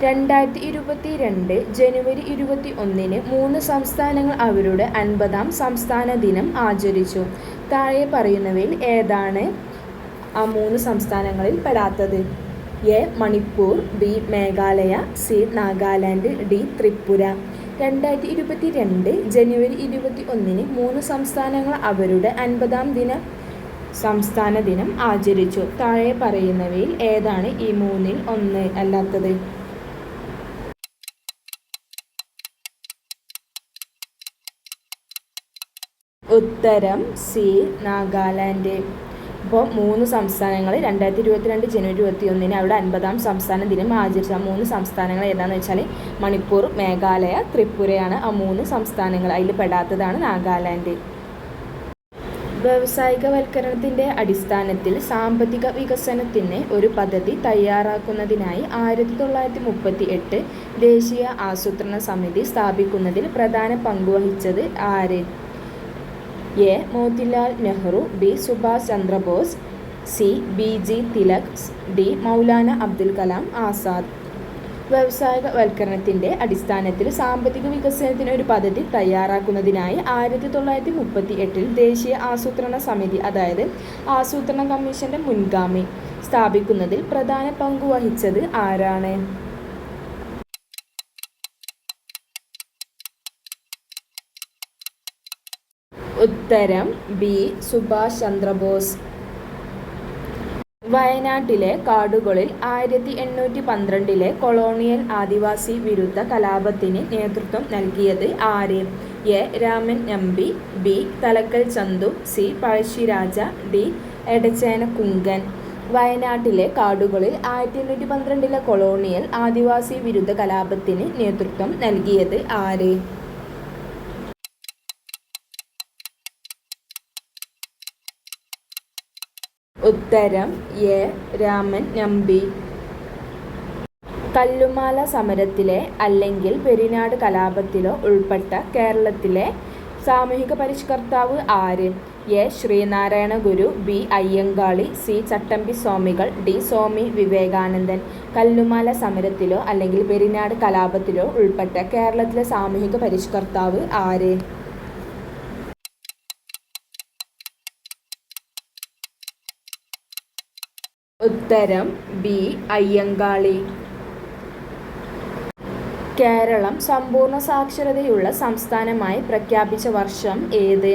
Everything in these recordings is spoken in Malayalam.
2022 ജനുവരി 21-ന് 3 സംസ്ഥാനങ്ങൾ അവരുടെ 50-ാം സംസ്ഥാന ദിനം ആചരിച്ചു. താഴെ പറയുന്നവയിൽ ഏതാണ് ആ 3 സംസ്ഥാനങ്ങളിൽ പെടാത്തത്? A. Manipur, B. Meghalaya, C. Nagaland, D. Tripura. 2022 ജനുവരി 21-ന് 3 സംസ്ഥാനങ്ങൾ അവരുടെ 50-ാം സംസ്ഥാന ദിനം ആചരിച്ചു. താഴെ പറയുന്നവയിൽ ഏതാണ് ഈ 3-ൽ 1 അല്ലാത്തത്? ഉത്തരം സി. നാഗാലാൻഡ്. ഇപ്പോൾ 3 സംസ്ഥാനങ്ങൾ 2022 ജനുവരി 21-ന് അവിടെ 50-ാം സംസ്ഥാന ദിനം ആചരിച്ച 3 സംസ്ഥാനങ്ങൾ ഏതാണെന്ന് വെച്ചാൽ മണിപ്പൂർ, മേഘാലയ, ത്രിപുരയാണ് ആ 3 സംസ്ഥാനങ്ങൾ. അതിൽ പെടാത്തതാണ് നാഗാലാൻഡ്. വ്യാവസായികവൽക്കരണത്തിൻ്റെ അടിസ്ഥാനത്തിൽ സാമ്പത്തിക വികസനത്തിന് ഒരു പദ്ധതി തയ്യാറാക്കുന്നതിനായി 1938 ദേശീയ ആസൂത്രണ സമിതി സ്ഥാപിക്കുന്നതിൽ പ്രധാന പങ്കുവഹിച്ചത് ആര്? A. Motilal Nehru, B. Subhash Chandrabose, C. B G. Tilak, D. Maulana Abdul Kalam Azad. വ്യാവസായികവൽക്കരണത്തിൻ്റെ അടിസ്ഥാനത്തിൽ സാമ്പത്തിക വികസനത്തിന് ഒരു പദ്ധതി തയ്യാറാക്കുന്നതിനായി 1938 ദേശീയ ആസൂത്രണ സമിതി, അതായത് ആസൂത്രണ കമ്മീഷന്റെ മുൻഗാമി, സ്ഥാപിക്കുന്നതിൽ പ്രധാന പങ്കുവഹിച്ചത് ആരാണ്? ഉത്തരം ബി. സുഭാഷ് ചന്ദ്രബോസ്. വയനാട്ടിലെ കാടുകളിൽ 1812 കൊളോണിയൽ ആദിവാസി വിരുദ്ധ കലാപത്തിന് നേതൃത്വം നൽകിയത് ആര്? A. Raman Nambi, B. Thalakkal Chandu, C. Pazhassiraja, D. Edachena Kunkan. വയനാട്ടിലെ കാടുകളിൽ 1812 കൊളോണിയൽ ആദിവാസി വിരുദ്ധ കലാപത്തിന് നേതൃത്വം നൽകിയത് ആര്? ഉത്തരം എ. രാമൻ നമ്പി. കല്ലുമാല സമരത്തിലെ അല്ലെങ്കിൽ പെരിനാട് കലാപത്തിലോ ഉൾപ്പെട്ട കേരളത്തിലെ സാമൂഹിക പരിഷ്കർത്താവ് ആര്? A. Sree Narayana Guru, B. Ayyankali, C. Chattampi Swamikal, D. സ്വാമി വിവേകാനന്ദൻ. കല്ലുമാല സമരത്തിലോ അല്ലെങ്കിൽ പെരിനാട് കലാപത്തിലോ ഉൾപ്പെട്ട കേരളത്തിലെ സാമൂഹിക പരിഷ്കർത്താവ് ആര്? ഉത്തരം ബി. അയ്യങ്കാളി. കേരളം സമ്പൂർണ്ണ സാക്ഷരതയുള്ള സംസ്ഥാനമായി പ്രഖ്യാപിച്ച വർഷം ഏത്?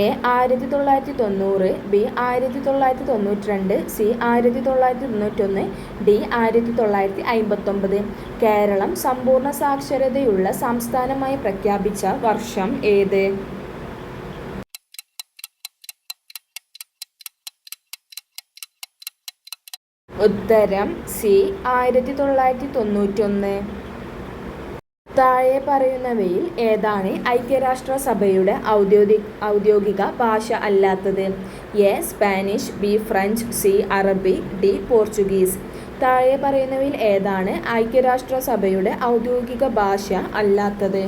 A. 1990, B. 1992, C. 1991, D. 1959. Kerala സമ്പൂർണ്ണ സാക്ഷരതയുള്ള സംസ്ഥാനമായി പ്രഖ്യാപിച്ച വർഷം ഏത്? ഉത്തരം സി. 1991. താഴെ പറയുന്നവയിൽ ഏതാണ് ഐക്യരാഷ്ട്രസഭയുടെ ഔദ്യോഗിക ഭാഷ അല്ലാത്തത്? A. Spanish, B. French, C. അറബി, ഡി. പോർച്ചുഗീസ്. താഴെ പറയുന്നവയിൽ ഏതാണ് ഐക്യരാഷ്ട്രസഭയുടെ ഔദ്യോഗിക ഭാഷ അല്ലാത്തത്?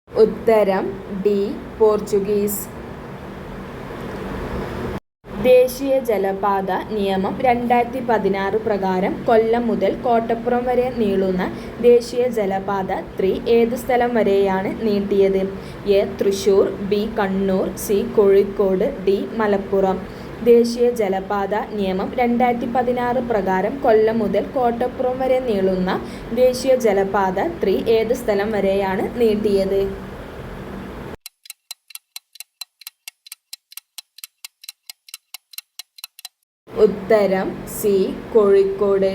ഉത്തരം ഡി. പോർച്ചുഗീസ്. ദേശീയ ജലപാത നിയമം 2016 പ്രകാരം കൊല്ലം മുതൽ കോട്ടപ്പുറം വരെ നീളുന്ന ദേശീയ ജലപാത 3 ഏത് സ്ഥലം വരെയാണ് നീട്ടിയത്? A. Thrissur, B. Kannur, C. Kozhikode, D. Malappuram. ദേശീയ ജലപാത നിയമം 2016 പ്രകാരം കൊല്ലം മുതൽ കോട്ടപ്പുറം വരെ നീളുന്ന ദേശീയ ജലപാത 3 ഏത് സ്ഥലം വരെയാണ് നീട്ടിയത്? ഉത്തരം സി. കോഴിക്കോട്.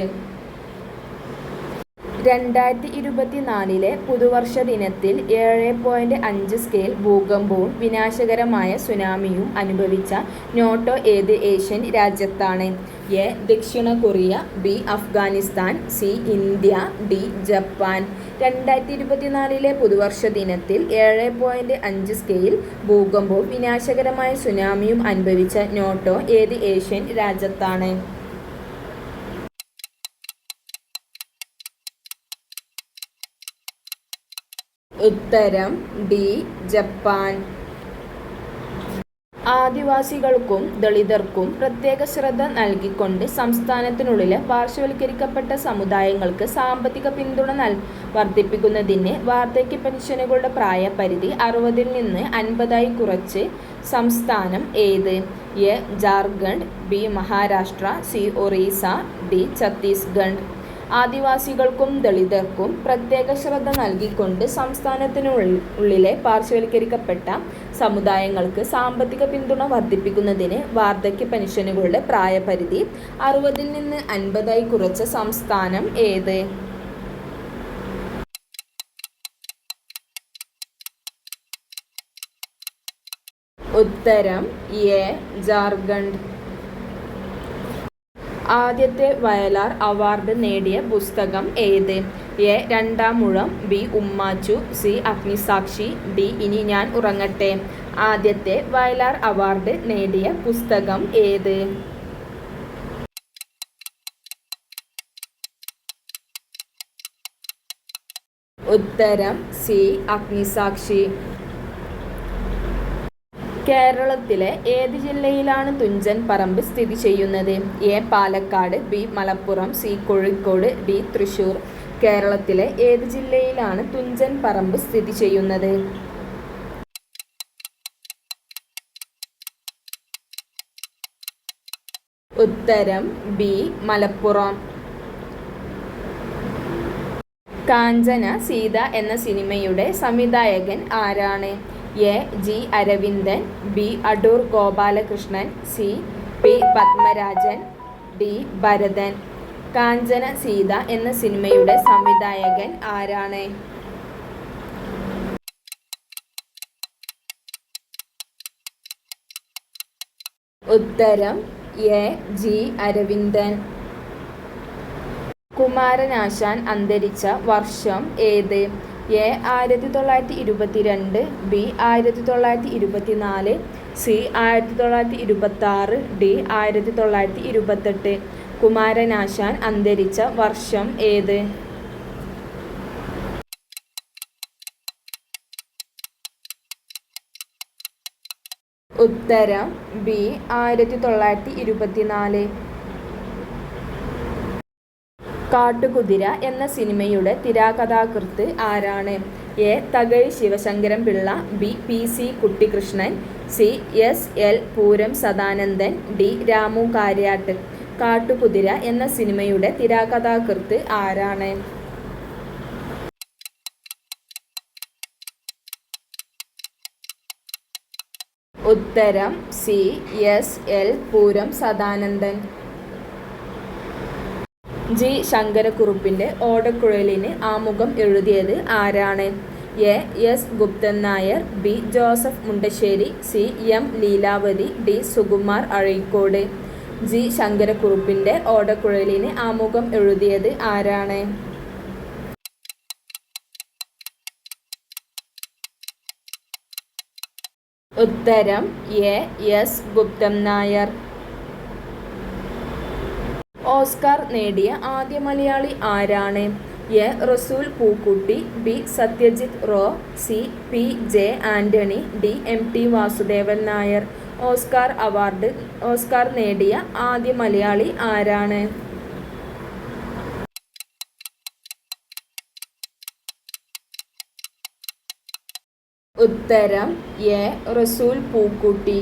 2024 പുതുവർഷ ദിനത്തിൽ 7.5 സ്കെയിൽ ഭൂകമ്പവും വിനാശകരമായ സുനാമിയും അനുഭവിച്ച നോട്ടോ ഏത് ഏഷ്യൻ രാജ്യത്താണ്? എ. ദക്ഷിണ Korea, B. Afghanistan, C. India, D. Japan. 2024 പുതുവർഷ ദിനത്തിൽ 7.5 സ്കെയിൽ ഭൂകമ്പവും വിനാശകരമായ സുനാമിയും അനുഭവിച്ച നോട്ടോ ഏത് ഏഷ്യൻ രാജ്യത്താണ്? ഉത്തരം ഡി. ജപ്പാൻ. ആദിവാസികൾക്കും ദളിതർക്കും പ്രത്യേക ശ്രദ്ധ നൽകിക്കൊണ്ട് സംസ്ഥാനത്തിനുള്ളിലെ പാർശ്വവൽക്കരിക്കപ്പെട്ട സമുദായങ്ങൾക്ക് സാമ്പത്തിക പിന്തുണ വർദ്ധിപ്പിക്കുന്നതിന് വാർദ്ധക്യ പെൻഷനുകളുടെ പ്രായപരിധി 60-ൽ നിന്ന് 50-ആയി കുറച്ച് സംസ്ഥാനം ഏത്? A. Jharkhand, B. Maharashtra, C. Orissa, D. Chhattisgarh. ആദിവാസികൾക്കും ദളിതർക്കും പ്രത്യേക ശ്രദ്ധ നൽകിക്കൊണ്ട് സംസ്ഥാനത്തിനുള്ളിലെ പാർശ്വവൽക്കരിക്കപ്പെട്ട സമുദായങ്ങൾക്ക് സാമ്പത്തിക പിന്തുണ വർദ്ധിപ്പിക്കുന്നതിന് വാർദ്ധക്യ പെൻഷനുകളുടെ പ്രായപരിധി 60-ൽ നിന്ന് 50-ആയി കുറച്ച സംസ്ഥാനം ഏത്? ഉത്തരം എ. ജാർഖണ്ഡ്. ആദ്യത്തെ വയലാർ അവാർഡ് നേടിയ പുസ്തകം ഏത്? A. Randamoozham, B. Ummachu, C. Agnisakshi, D. ഇനി ഞാൻ ഉറങ്ങട്ടെ. ആദ്യത്തെ വയലാർ അവാർഡ് നേടിയ പുസ്തകം ഏത്? ഉത്തരം സി. അഗ്നിസാക്ഷി. കേരളത്തിലെ ഏത് ജില്ലയിലാണ് തുഞ്ചൻ പറമ്പ് സ്ഥിതി ചെയ്യുന്നത്? A. Palakkad, B. Malappuram, C. Kozhikode, D. Thrissur. കേരളത്തിലെ ഏത് ജില്ലയിലാണ് തുഞ്ചൻ പറമ്പ് സ്ഥിതി ചെയ്യുന്നത്? ഉത്തരം ബി. മലപ്പുറം. കാഞ്ചന സീത എന്ന സിനിമയുടെ സംവിധായകൻ ആരാണ്? A. G. Aravindan, B. Adoor Gopalakrishnan, C. P. Padmarajan, D. Bharathan. Kanchana Sita എന്ന സിനിമയുടെ സംവിധായകൻ ആരാണ്? ഉത്തരം എ. ജി. അരവിന്ദൻ. കുമാരനാശാൻ അന്തരിച്ച വർഷം ഏത്? A. 1922, B. 1924, C. 1926, D. 1928. Kumaranasan അന്തരിച്ച വർഷം ഏത്? ഉത്തരം ബി. 1924. കാട്ടുകുതിര എന്ന സിനിമയുടെ തിരാകഥാകൃത്ത് ആരാണ്? A. Thakazhi Sivasankaran Pillai, B. P. C. Kuttikrishnan, C. S. L. Puram Sadanandan, D. Ramu Kariat. Kattukuthira എന്ന സിനിമയുടെ തിരാകഥാകൃത്ത് ആരാണ്? ഉത്തരം C. S. L. Puram Sadanandan. G. ശങ്കരക്കുറുപ്പിൻ്റെ ഓടക്കുഴലിന് ആമുഖം എഴുതിയത് ആരാണ്? A. S. Guptan Nair, B. Joseph Mundassery, C. M. Leelavathi, D. Sukumar Azhikode. G. ശങ്കരക്കുറുപ്പിൻ്റെ ഓടക്കുഴലിന് ആമുഖം എഴുതിയത് ആരാണ്? ഉത്തരം A. S. Guptan Nair. Oscar നേടിയ ആദ്യ മലയാളി ആരാണ്? A. Resul Pookutty, B. Satyajit Ray, C. P. J. Antony, D. M. T. Vasudevan Nair. Oscar നേടിയ ആദ്യ മലയാളി ആരാണ്? ഉത്തരം എ. റസൂൽ പൂക്കുട്ടി.